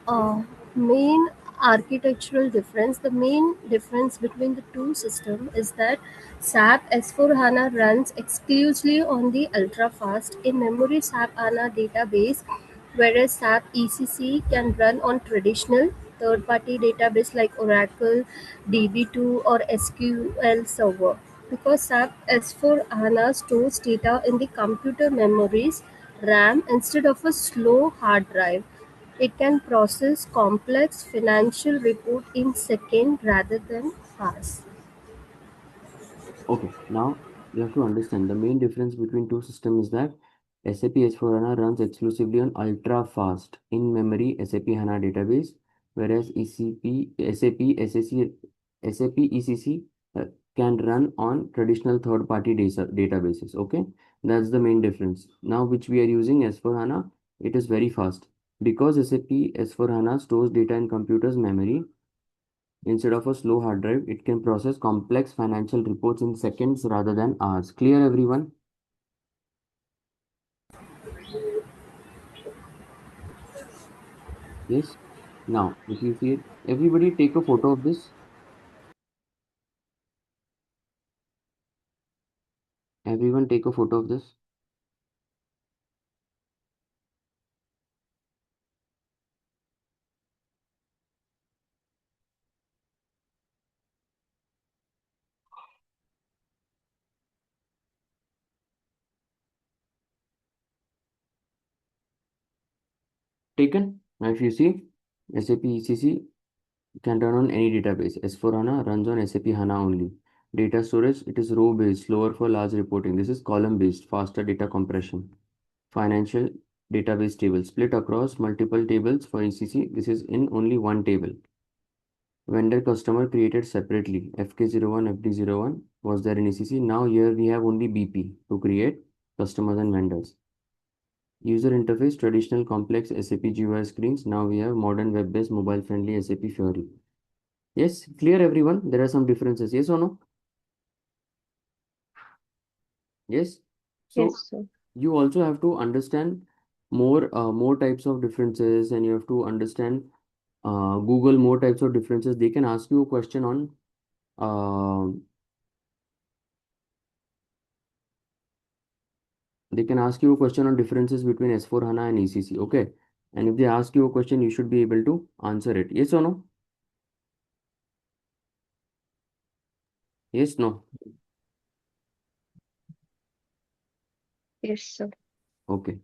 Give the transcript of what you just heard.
Uh, Main architectural difference, the main difference between the two systems is that SAP S4HANA runs exclusively on the ultra-fast in-memory SAP HANA database, whereas SAP ECC can run on traditional third-party database like Oracle, DB2 or SQL Server. Because SAP S4HANA stores data in the computer memories RAM instead of a slow hard drive, it can process complex financial report in seconds rather than hours. Okay, now you have to understand the main difference between two systems is that SAP S4HANA runs exclusively on ultra fast in memory SAP HANA database, whereas SAP ECC can run on traditional third party databases. Okay, that's the main difference. Now, which we are using S4HANA, it is very fast because SAP S4HANA stores data in computer's memory. Instead of a slow hard drive, it can process complex financial reports in seconds rather than hours. Clear, everyone? Yes. Now, if you see it, everybody take a photo of this. Everyone take a photo of this. Taken. Now, if you see, SAP ECC can run on any database. S4HANA runs on SAP HANA only. Data storage, it is row based, slower for large reporting. This is column based, faster data compression. Financial database table split across multiple tables for ECC. This is in only one table. Vendor customer created separately. FK01, FD01 was there in ECC. Now here we have only BP to create customers and vendors. User interface, traditional complex SAP GUI screens. Now we have modern web-based mobile friendly SAP Fiori. Yes, clear everyone. There are some differences. Yes or no? Yes. So Yes, sir. you also have to understand more types of differences, and you have to understand Google more types of differences. They can ask you a question on uh, they can ask you a question on differences between S4 HANA and ECC. Okay. And if they ask you a question, you should be able to answer it. Yes or no? Yes, no. Yes, sir. Okay.